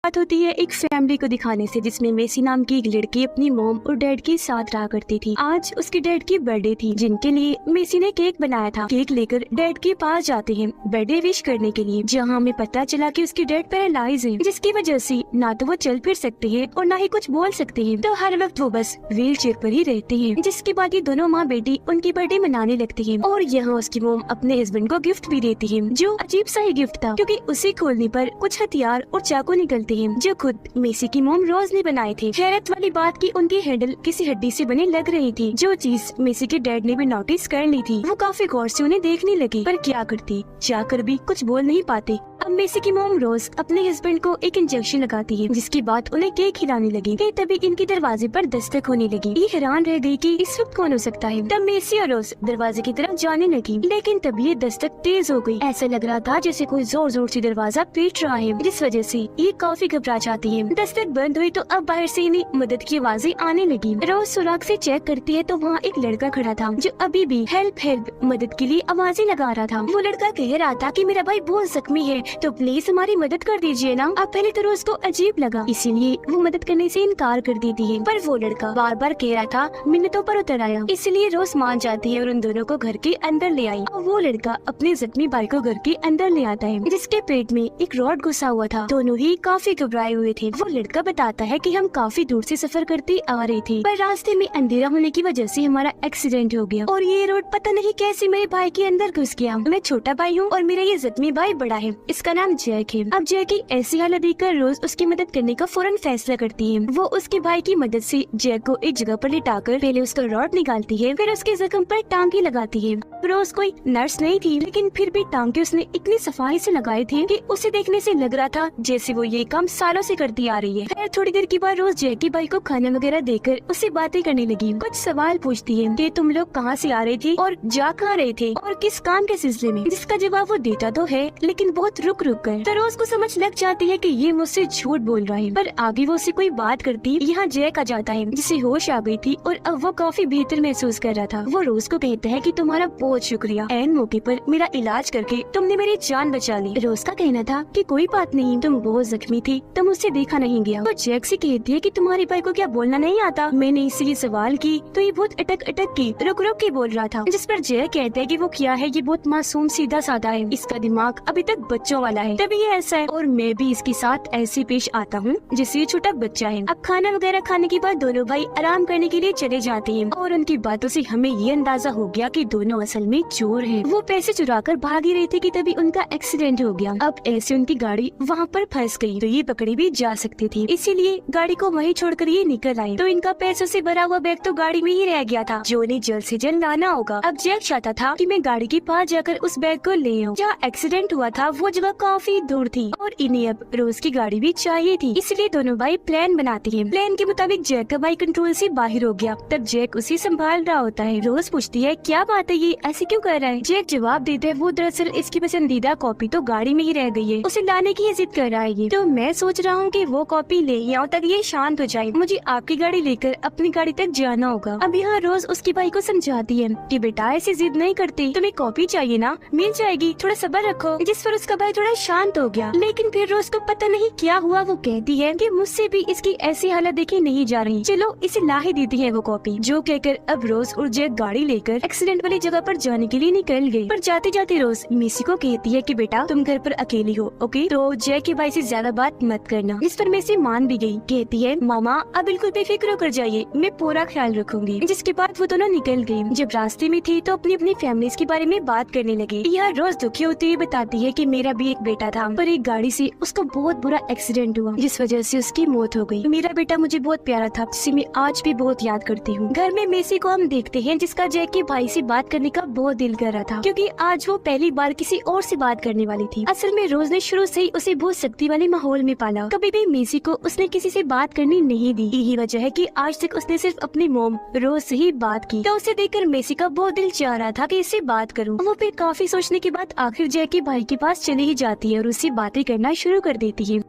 बात होती है एक फैमिली को दिखाने से, जिसमें मेसी नाम की एक लड़की अपनी मॉम और डैड के साथ रहा करती थी। आज उसके डैड की बर्थडे थी, जिनके लिए मेसी ने केक बनाया था। केक लेकर डैड के पास जाते हैं बर्थडे विश करने के लिए, जहां हमें पता चला कि उसके डैड पैरालाइज हैं, जिसकी वजह से ना तो वो चल फिर सकते हैं और ना ही कुछ बोल सकते हैं। तो हर वक्त वो बस व्हील चेयर पर ही रहते हैं। जिसके बाद ये दोनों माँ बेटी उनकी बर्थडे मनाने लगती है और यहाँ उसकी मॉम अपने हस्बैंड को गिफ्ट भी देती है, जो अजीब सा ही गिफ्ट था, क्योंकि उसे खोलने पर कुछ हथियार और चाकू निकलते हैं, जो खुद मेसी की मॉम रोज ने बनाए थे। हैरत वाली बात की उनकी हैंडल किसी हड्डी से बने लग रही थी, जो चीज मेसी के डैड ने भी नोटिस कर ली थी। वो काफी गौर से उन्हें देखने लगी, पर क्या करती, चाहकर भी कुछ बोल नहीं पाते। अब मेसी की मॉम रोज अपने हस्बैंड को एक इंजेक्शन लगाती है, जिसके बाद उन्हें केक खिलाने लगी। तभी इनके दरवाजे पर दस्तक होने लगी। ये हैरान रह गई कि इस वक्त कौन हो सकता है। तब मेसी और रोज दरवाजे की तरफ जाने लगी, लेकिन तभी ये दस्तक तेज हो गई। ऐसा लग रहा था जैसे कोई जोर जोर से दरवाजा पीट रहा है, जिस वजह से ये काफी घबरा जाती है। दस्तक बंद हुई तो अब बाहर से इन्हें मदद की आवाजें आने लगी। रोज सुराग से चेक करती है तो वहाँ एक लड़का खड़ा था, जो अभी भी हेल्प हेल्प मदद के लिए आवाजें लगा रहा था। वो लड़का कह रहा था कि मेरा भाई बहुत जख्मी है, तो प्लीज हमारी मदद कर दीजिए ना। अब पहले तो रोज को अजीब लगा, इसीलिए वो मदद करने से इनकार कर देती है, पर वो लड़का बार बार कह रहा था मिन्नतों पर उतर आया, इसलिए रोज मान जाती है और उन दोनों को घर के अंदर ले आई। और वो लड़का अपने जख्मी भाई को घर के अंदर ले आता है, जिसके पेट में एक रॉड घुसा हुआ था। दोनों ही काफी घबराए हुए थे। वो लड़का बताता है कि हम काफी दूर से सफर करते आ रहे थे, पर रास्ते में अंधेरा होने की वजह से हमारा एक्सीडेंट हो गया और ये रोड पता नहीं कैसे मेरे भाई के अंदर घुस गया। मैं छोटा भाई हूँ और मेरा ये जख्मी भाई बड़ा है, इसका नाम जैक है। अब जैक की ऐसी हालत देखकर रोज उसकी मदद करने का फौरन फैसला करती है। वो उसके भाई की मदद से जैक को एक जगह पर लिटाकर पहले उसका रॉड निकालती है, फिर उसके जख्म पर टांके लगाती है। रोज कोई नर्स नहीं थी, लेकिन फिर भी टांके उसने इतनी सफाई से लगाए थे कि उसे देखने से लग रहा था जैसे वो ये काम सालों से करती आ रही है। फिर थोड़ी देर के बाद रोज जैक के भाई को खाना वगैरह देकर उससे बातें करने लगी। कुछ सवाल पूछती है कि तुम लोग कहाँ से आ रहे थे और जा कहाँ रहे थे और किस काम के सिलसिले में, जिसका जवाब वो देता तो है लेकिन बहुत रुक रुक कर। तो रोज को समझ लग जाती है कि ये मुझसे झूठ बोल रहा है, पर आगे वो उससे कोई बात करती यहाँ जैक आ जाता है, जिसे होश आ गई थी और अब वो काफी बेहतर महसूस कर रहा था। वो रोज को कहता है कि तुम्हारा बहुत शुक्रिया, ऐन मौके पर मेरा इलाज करके तुमने मेरी जान बचा ली। रोज का कहना था कि कोई बात नहीं, तुम बहुत जख्मी थी, तुम उससे देखा नहीं गया। वो जैक से कहती है कि तुम्हारे भाई को क्या बोलना नहीं आता। मैंने इससे ये सवाल की तो ये बहुत अटक अटक की रुक रुक के बोल रहा था, जिस पर जैक कहता है कि वो क्या है, ये बहुत मासूम सीधा साधा है, इसका दिमाग अभी तक बच्चों वाला है, तभी ये ऐसा है और मैं भी इसके साथ ऐसे पेश आता हूँ जैसे ये छोटा बच्चा है। अब खाना वगैरह खाने के बाद दोनों भाई आराम करने के लिए चले जाते हैं और उनकी बातों से हमें ये अंदाजा हो गया कि दोनों असल में चोर हैं। वो पैसे चुरा कर भाग ही रहे थे कि तभी उनका एक्सीडेंट हो गया। अब ऐसे उनकी गाड़ी वहाँ पर फंस गई, तो ये पकड़ी भी जा सकती थी, इसीलिए गाड़ी को वहीं छोड़कर ये निकल आए। तो इनका पैसों से भरा हुआ बैग तो गाड़ी में ही रह गया था, जो उन्हें जल्द से जल्द लाना होगा। अब जैक चाहता था कि मैं गाड़ी के पास जाकर उस बैग को ले आऊं। जहाँ एक्सीडेंट हुआ था वो जगह काफी दूर थी और इन्हें अब रोज की गाड़ी भी चाहिए थी, इसलिए दोनों भाई प्लान बनाते हैं। प्लान के मुताबिक जैक का भाई कंट्रोल से बाहर हो गया। तब जैक उसे संभाल रहा होता है। रोज पूछती है क्या बात है, ये ऐसे क्यों कर रहा है। जैक जवाब देता है वो दरअसल इसकी पसंदीदा कॉपी तो गाड़ी में ही रह गई है, उसे लाने की जिद कर रहा है ये। तो मैं सोच रहा हूँ कि वो कॉपी ले आऊं तक ये शांत हो जाए, मुझे आपकी गाड़ी लेकर अपनी गाड़ी तक जाना होगा। अब यहाँ रोज उसके भाई को समझाती है कि बेटा ऐसी जिद नहीं करती, तुम्हें कॉपी चाहिए ना, मिल जाएगी, थोड़ा सब्र रखो। जिस पर उसका भाई थोड़ा शांत हो गया, लेकिन फिर रोज को पता नहीं क्या हुआ। वो कहती है कि मुझसे भी इसकी ऐसी हालत देखी नहीं जा रही, चलो इसे ला ही देती है वो कॉपी। जो कहकर अब रोज और जैक गाड़ी लेकर एक्सीडेंट वाली जगह पर जाने के लिए निकल गए। पर जाते जाते रोज मेसी को कहती है कि बेटा तुम घर पर अकेली हो, ओके, तो जैक के भाई से ज्यादा बात मत करना। इस पर मेसी मान भी गई। कहती है मामा अब बिल्कुल बेफिक्र होकर जाइए, मैं पूरा ख्याल रखूंगी। जिसके बाद वो दोनों निकल गयी। जब रास्ते में थी तो अपनी अपनी फैमिलीज के बारे में बात करने लगे। यह रोज दुखी होती हुई बताती है कि मेरा भी एक बेटा था, पर एक गाड़ी से उसको बहुत बुरा एक्सीडेंट हुआ, जिस वजह से उसकी मौत हो गई। मेरा बेटा मुझे बहुत प्यारा था, जिसे मैं आज भी बहुत याद करती हूँ। घर में मेसी को हम देखते हैं, जिसका जैक के भाई से बात करने का बहुत दिल कर रहा था, क्योंकि आज वो पहली बार किसी और से बात करने वाली थी। असल में रोज ने शुरू से ही उसे बहुत सख्ती वाले माहौल में पाला, कभी भी मेसी को उसने किसी से बात करनी नहीं दी। यही वजह है कि आज तक उसने सिर्फ अपनी मोम रोज से ही बात की। तो उसे देखकर मेसी का बहुत दिल चाह रहा था कि इससे बात करूं। वो फिर काफी सोचने के बाद आखिर जैक के भाई के पास चली ही जाती है और उससे बातें करना शुरू कर देती है।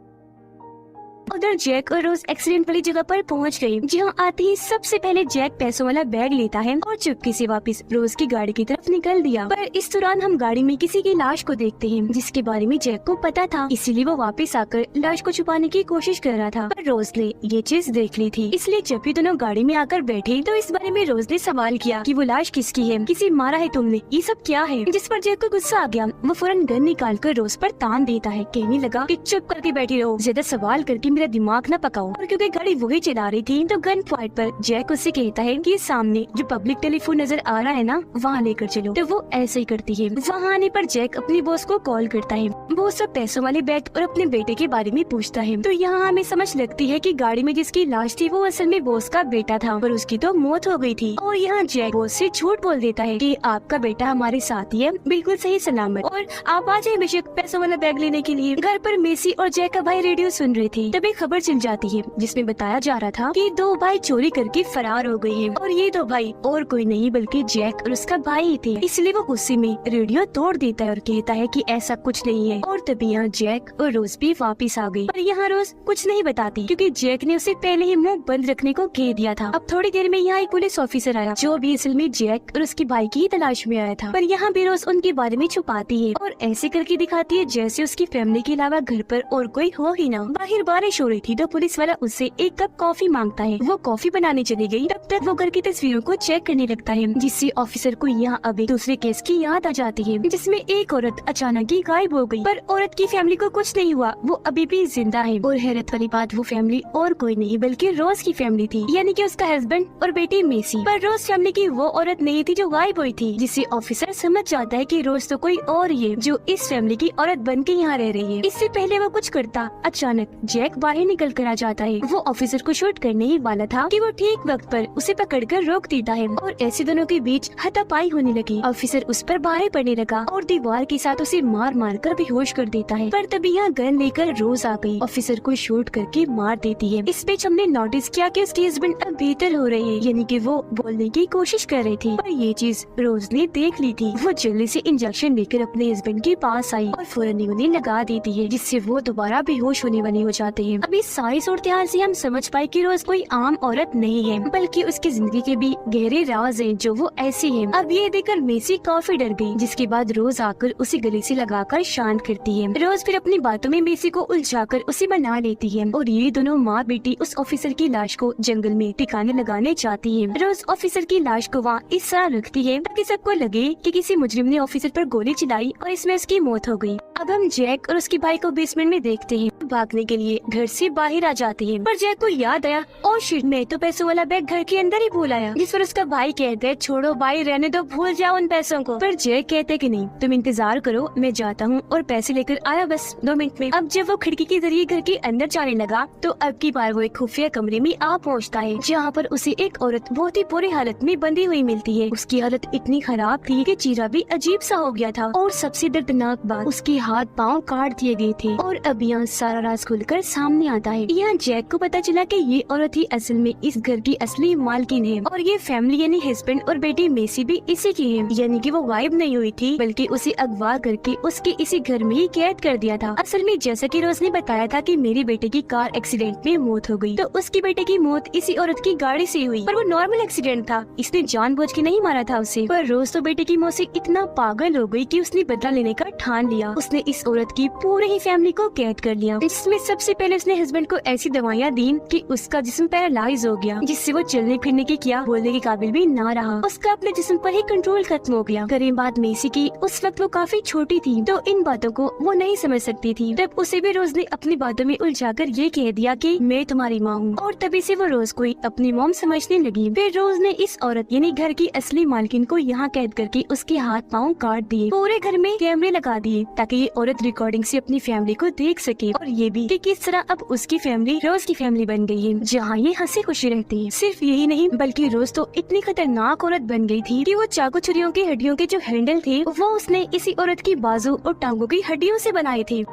इधर जैक और रोज एक्सीडेंट वाली जगह पर पहुंच गए, जहां आते ही सबसे पहले जैक पैसों वाला बैग लेता है और चुपके से वापस रोज की गाड़ी की तरफ निकल दिया। पर इस दौरान हम गाड़ी में किसी की लाश को देखते हैं, जिसके बारे में जैक को पता था, इसीलिए वो वापस आकर लाश को छुपाने की कोशिश कर रहा था। पर रोज ने ये चीज देख ली थी, इसलिए जब भी दोनों गाड़ी में आकर बैठे तो इस बारे में रोज ने सवाल किया कि वो लाश किसकी है, किसी मारा है तुमने, ये सब क्या है। जिस पर जैक को गुस्सा आ गया, वो फौरन गन निकाल कर रोज पर तान देता है। कहने लगा कि चुप करके बैठी रहो, ज्यादा सवाल करके मेरा दिमाग न पकाओ। और क्योंकि गाड़ी वही चला रही थी तो गन पॉइंट पर जैक उससे कहता है कि सामने जो पब्लिक टेलीफोन नजर आ रहा है ना, वहाँ लेकर चलो। तो वो ऐसे ही करती है। वहाँ आने पर जैक अपनी बॉस को कॉल करता है। वो सब पैसों वाले बैग और अपने बेटे के बारे में पूछता है। तो यहाँ हमें समझ लगती है कि गाड़ी में जिसकी लाश थी वो असल में बॉस का बेटा था, पर उसकी तो मौत हो गई थी। और यहाँ जैक बॉस से झूठ बोल देता है कि आपका बेटा हमारे साथ ही है, बिल्कुल सही सलामत, और आप आ जाए बेशक पैसों वाला बैग लेने के लिए। घर पर मेसी और जैक का भाई रेडियो सुन रहे थे, तभी खबर चल जाती है जिसमें बताया जा रहा था कि 2 भाई चोरी करके फरार हो गए हैं। और ये 2 भाई और कोई नहीं बल्कि जैक और उसका भाई ही थे। इसलिए वो गुस्से में रेडियो तोड़ देता है और कहता है कि ऐसा कुछ नहीं है। और तभी यहाँ जैक और रोज भी वापिस आ गई। पर यहाँ रोज कुछ नहीं बताती, क्योंकि जैक ने उसे पहले ही मुंह बंद रखने को कह दिया था। अब थोड़ी देर में यहाँ एक पुलिस ऑफिसर आया, जो भी असल में जैक और उसके भाई की तलाश में आया था। पर यहाँ भी रोज उनके बारे में छुपाती है और ऐसे करके दिखाती है जैसे उसकी फैमिली के अलावा घर पर और कोई हो ही ना। बाहर बारिश हो रही थी तो पुलिस वाला उससे एक कप कॉफी मांगता है। वो कॉफी बनाने चली गई, तब तक वो घर की तस्वीरों को चेक करने लगता है, जिससे ऑफिसर को यहाँ अब एक दूसरे केस की याद आ जाती है, जिसमें एक औरत अचानक ही गायब हो गई। पर औरत की फैमिली को कुछ नहीं हुआ, वो अभी भी जिंदा है। और हैरत वाली बात, वो फैमिली और कोई नहीं बल्कि रोज की फैमिली थी, यानी कि उसका हस्बैंड और बेटी मेसी। पर रोज फैमिली की वो औरत नहीं थी जो गायब हुई थी, जिससे ऑफिसर समझ जाता है कि रोज तो कोई और ही है जो इस फैमिली की औरत बन के यहाँ रह रही है। इससे पहले वो कुछ करता, अचानक जैक बाहर निकल कर आ जाता है। वो ऑफिसर को शूट करने ही वाला था कि वो ठीक वक्त पर उसे पकड़कर रोक देता है और ऐसे दोनों के बीच हाथापाई होने लगी। ऑफिसर उस पर भारे पड़ने लगा और दीवार के साथ उसे मार मार कर बेहोश कर देता है। पर तभी यहाँ गन लेकर रोज आ गई, ऑफिसर को शूट करके मार देती है। इस बीच हमने नोटिस किया कि उसकी हस्बैंड अब बेहतर हो रही है, यानी कि वो बोलने की कोशिश कर रही थी। पर ये चीज रोज ने देख ली थी। वो जल्दी से इंजेक्शन लेकर अपने हस्बैंड के पास आई और फौरन ही उन्हें लगा देती है, जिससे वो दोबारा बेहोश होने वाले हो जाते हैं। अब इस सारी सूरत हाल से हम समझ पाए कि रोज कोई आम औरत नहीं है, बल्कि उसकी जिंदगी के भी गहरे राज हैं जो वो ऐसी है। अब ये देखकर मेसी काफी डर गई, जिसके बाद रोज आकर उसे गले से लगाकर शांत करती है। रोज फिर अपनी बातों में मेसी को उलझाकर उसे मना लेती है और ये दोनों माँ बेटी उस ऑफिसर की लाश को जंगल में ठिकाने लगाने चाहती है। रोज ऑफिसर की लाश को वहाँ इस तरह रखती है ताकि सबको लगे कि किसी मुजरिम ने ऑफिसर पर गोली चलाई और इसमें उसकी मौत हो गई। अब हम जैक और उसके भाई को बेसमेंट में देखते हैं। भागने के लिए घर से बाहर आ जाते हैं, पर जैक को याद आया, और शिट, मैं तो पैसों वाला बैग घर के अंदर ही भूल आया। जिस पर उसका भाई कहते हैं, छोड़ो भाई, रहने दो, भूल जाओ उन पैसों को। पर जैक कहते कि नहीं, तुम इंतजार करो, मैं जाता हूँ और पैसे लेकर आया बस 2 मिनट में। अब जब वो खिड़की के जरिए घर के अंदर जाने लगा तो अब की बार वो एक खुफिया कमरे में आ पहुँचता है, जहाँ पर उसे एक औरत बहुत ही बुरी हालत में बंधी हुई मिलती है। उसकी हालत इतनी खराब थी कि चेहरा भी अजीब सा हो गया था, और सबसे दर्दनाक बात, उसके हाथ पाँव काट दिए गए थे। और अब यहाँ सारा राज खुलकर सामने आता है। यहाँ जैक को पता चला कि ये औरत ही असल में इस घर की असली मालकिन है, और ये फैमिली यानी हस्बैंड और बेटी मेसी भी इसी की है, यानी कि वो गायब नहीं हुई थी बल्कि उसे अगवा करके उसके इसी घर में ही कैद कर दिया था। असल में जैसा कि रोज ने बताया था कि मेरे बेटे की कार एक्सीडेंट में मौत हो गई, तो उसकी बेटे की मौत इसी औरत की गाड़ी से हुई, पर वो नॉर्मल एक्सीडेंट था, इसने जानबूझ के नहीं मारा था उसे। पर रोज तो बेटे की मौत से इतना पागल हो गई कि उसने बदला लेने का ठान लिया। उसने इस औरत की पूरी ही फैमिली को कैद कर लिया, जिसमें सबसे पहले उसने हस्बैंड को ऐसी दवाइयाँ दी कि उसका जिस्म पैरालाइज हो गया, जिससे वो चलने फिरने की क्या बोलने के काबिल भी ना रहा। उसका अपने जिस्म पर ही कंट्रोल खत्म हो गया। करें बात मेसी की, उस वक्त वो काफी छोटी थी तो इन बातों को वो नहीं समझ सकती थी। तब उसे भी रोज ने अपनी बातों में उलझाकर ये कह दिया कि मैं तुम्हारी माँ हूँ, और तभी से वो रोज को अपनी मॉम समझने लगी। फिर रोज ने इस औरत यानी घर की असली मालकिन को यहाँ कैद करके उसके हाथ पाँव काट दिए। पूरे घर में कैमरे लगा दिए ताकि ये औरत रिकॉर्डिंग से अपनी फैमिली को देख सके, और ये भी कि किस तरह अब उसकी फैमिली रोज की फैमिली बन गई है, जहाँ ये हंसी खुशी रहती है। सिर्फ यही नहीं बल्कि रोज तो इतनी खतरनाक औरत बन गई थी कि वो चाकू छुरियों की हड्डियों के जो हैंडल थे वो उसने इसी औरत की बाजू और टांगों की हड्डियों से बनाए थे।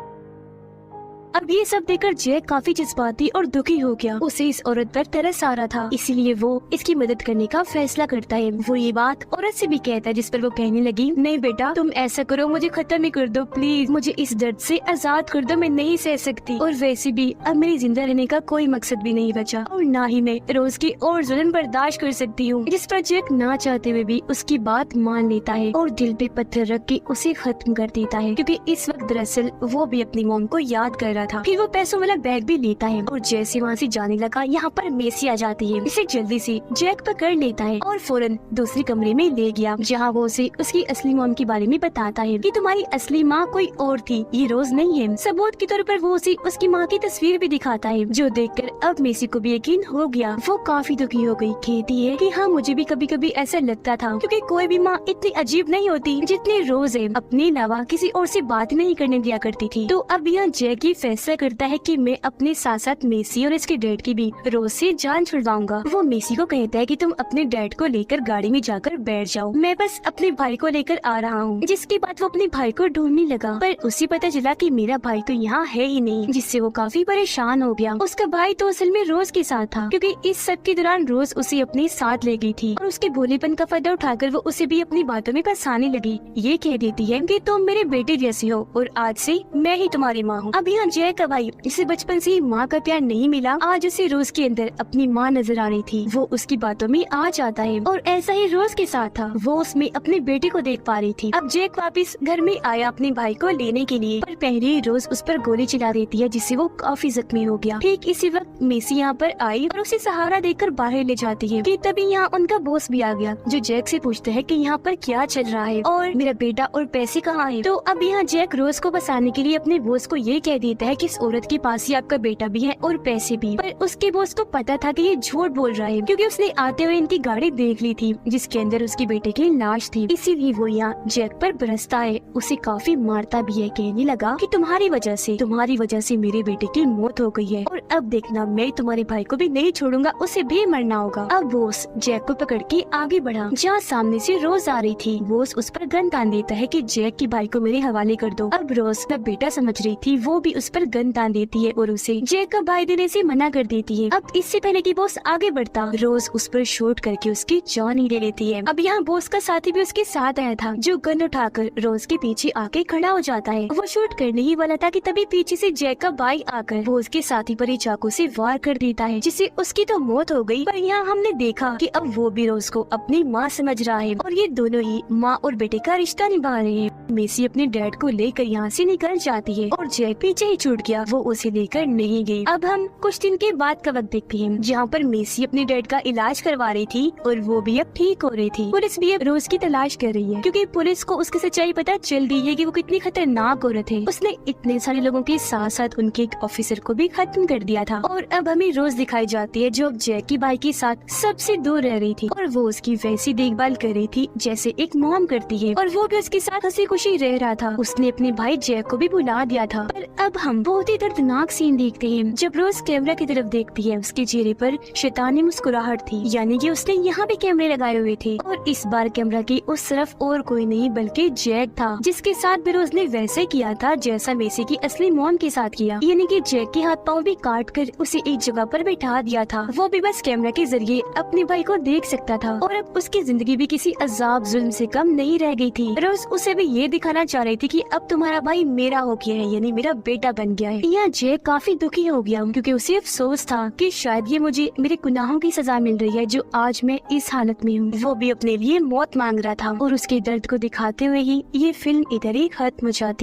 अब ये सब देखकर जैक काफी जज्बाती और दुखी हो गया। उसे इस औरत पर तरस आ रहा था, इसीलिए वो इसकी मदद करने का फैसला करता है। वो ये बात औरत से भी कहता है, जिस पर वो कहने लगी, नहीं बेटा तुम ऐसा करो, मुझे खत्म ही कर दो प्लीज, मुझे इस दर्द से आजाद कर दो, मैं नहीं सह सकती। और वैसे भी अब मेरी जिंदा रहने का कोई मकसद भी नहीं बचा और ना ही मैं रोज की और जुल्म बर्दाश्त कर सकती हूँ। जिस पर जैक ना चाहते हुए भी उसकी बात मान लेता है और दिल पे पत्थर रख के उसे खत्म कर देता है, क्योंकि इस वक्त दरअसल वो भी अपनी मॉम को याद कर रहा था। फिर वो पैसों वाला बैग भी लेता है और जैसे वहाँ से जाने लगा, यहाँ पर मेसी आ जाती है। इसे जल्दी से जैक पकड़ लेता है और फौरन दूसरे कमरे में ले गया, जहाँ वो उसे उसकी असली मॉम के बारे में बताता है कि तुम्हारी असली माँ कोई और थी, ये रोज नहीं है। सबूत के तौर पर वो उसे उसकी माँ की तस्वीर भी दिखाता है, जो देखकर अब मेसी को भी यकीन हो गया। वो काफी दुखी हो गई, कहती है कि हाँ मुझे भी कभी कभी ऐसा लगता था, क्योंकि कोई भी माँ इतनी अजीब नहीं होती जितनी रोज है, अपने अलावा किसी और से बात नहीं करने दिया करती थी। तो अब यहाँ जैक ये फैसला करता है कि मैं अपने साथ साथ मेसी और इसके डैड की भी रोज से जान छुड़वाऊंगा। वो मेसी को कहता है कि तुम अपने डैड को लेकर गाड़ी में जाकर बैठ जाओ, मैं बस अपने भाई को लेकर आ रहा हूँ। जिसके बाद वो अपने भाई को ढूंढने लगा, पर उसे पता चला कि मेरा भाई तो यहाँ है ही नहीं, जिससे वो काफी परेशान हो गया। उसका भाई तो असल में रोज के साथ था, क्योंकि इस सब के दौरान रोज उसे अपने साथ ले गई थी और उसके भोलेपन का फायदा उठाकर वो उसे भी अपनी बातों में फंसाने लगी। ये कह देती है कि तुम मेरे बेटे जैसी हो और आज से मैं ही तुम्हारी माँ हूँ। अब यहाँ जैक का भाई, जिसे बचपन से ही माँ का प्यार नहीं मिला, आज उसे रोज के अंदर अपनी माँ नजर आ रही थी। वो उसकी बातों में आ जाता है और ऐसा ही रोज के साथ था, वो उसमें अपने बेटे को देख पा रही थी। अब जैक वापस घर में आया अपने भाई को लेने के लिए, पर पहले ही रोज उस पर गोली चला देती है, जिससे वो काफी जख्मी हो गया। ठीक इसी वक्त मेसी यहाँ पर आई और उसे सहारा देकर बाहर ले जाती है कि तभी यहाँ उनका बॉस भी आ गया, जो जैक से पूछता है कि यहाँ पर क्या चल रहा है और मेरा बेटा और पैसे कहाँ है। तो अब यहाँ जैक रोज को बसाने के लिए अपने बॉस को ये कह देता है कि इस औरत के पास ही आपका बेटा भी है और पैसे भी। पर उसके बॉस को पता था कि ये झूठ बोल रहा है, क्योंकि उसने आते हुए इनकी गाड़ी देख ली थी, जिसके अंदर उसके बेटे की लाश थी। इसीलिए वो यहाँ जैक पर बरसता है, उसे काफी मारता भी है, कहने लगा कि तुम्हारी वजह से मेरे बेटे की मौत हो गई है और अब देखना मैं तुम्हारे भाई को भी नहीं छोड़ूंगा, उसे भी मरना होगा। अब बॉस जैक को पकड़ के आगे बढ़ा, जहाँ सामने से रोज आ रही थी। बॉस उस पर गन तान देता है कि जैक के भाई को मेरे हवाले कर दो। अब रोज अपना बेटा समझ रही थी, वो भी उस पर गन तान देती है और उसे जैक का भाई देने से मना कर देती है। अब इससे पहले कि बॉस आगे बढ़ता, रोज उस पर शूट करके उसकी जान ही ले लेती है। अब यहाँ बॉस का साथी भी उसके साथ आया था, जो गन उठाकर रोज के पीछे आके खड़ा हो जाता है। वो शूट करने ही वाला था कि तभी पीछे से जैक का भाई आकर वो उसके साथी पर ही चाकू से वार कर देता है, जिससे उसकी तो मौत हो गई। पर यहाँ हमने देखा कि अब वो भी रोज को अपनी माँ समझ रहा है और ये दोनों ही माँ और बेटे का रिश्ता निभा रहे हैं। मेसी अपने डैड को लेकर यहाँ से निकल जाती है और जैक पीछे ही छूट गया, वो उसे लेकर नहीं गई। अब हम कुछ दिन के बाद का वक्त देखते हैं, जहाँ पर मेसी अपने डैड का इलाज करवा रही थी और वो भी अब ठीक हो रही थी। पुलिस भी अब रोज की तलाश कर रही है, क्योंकि पुलिस को उसकी सच्चाई पता चल गई है कि वो कितनी खतरनाक औरत है। उसने इतने सारे लोगों के साथ साथ उनके एक ऑफिसर को भी खत्म कर दिया था। और अब हमें रोज दिखाई जाती है, जो अब जैक की भाई के साथ सबसे दूर रह रही थी और वो उसकी वैसी देखभाल कर रही थी जैसे एक मॉम करती है, और वो भी उसके साथ हंसी खुशी रह रहा था। उसने अपने भाई जैक को भी बुला दिया था। पर अब हम बहुत ही दर्दनाक सीन देखते हैं, जब रोज कैमरा की तरफ देखती है, उसके चेहरे पर शैतानी मुस्कुराहट थी, यानी कि उसने यहाँ भी कैमरे लगाए हुए थे और इस बार कैमरा की उस तरफ और कोई नहीं बल्कि जैक था, जिसके साथ भी रोज ने वैसे किया था जैसा मेसी की असली मॉम के साथ किया, यानी कि जैक के हाथ पाँव भी काट कर उसे एक जगह पर बैठा दिया था। वो भी बस कैमरा के जरिए अपने भाई को देख सकता था और अब उसकी जिंदगी भी किसी अजाब जुल्म से कम नहीं रह गई थी। रोज उसे भी ये दिखाना चाह रही थी कि अब तुम्हारा भाई मेरा हो गया है, यानी मेरा बेटा बन गया है। यहाँ जैक काफी दुखी हो गया, क्योंकि उसे अफसोस था कि शायद ये मुझे मेरे गुनाहों की सजा मिल रही है, जो आज मैं इस हालत में हूँ। वो भी अपने लिए मौत मांग रहा था और उसके दर्द को दिखाते हुए ही ये फिल्म इधर ही खत्म हो जाती।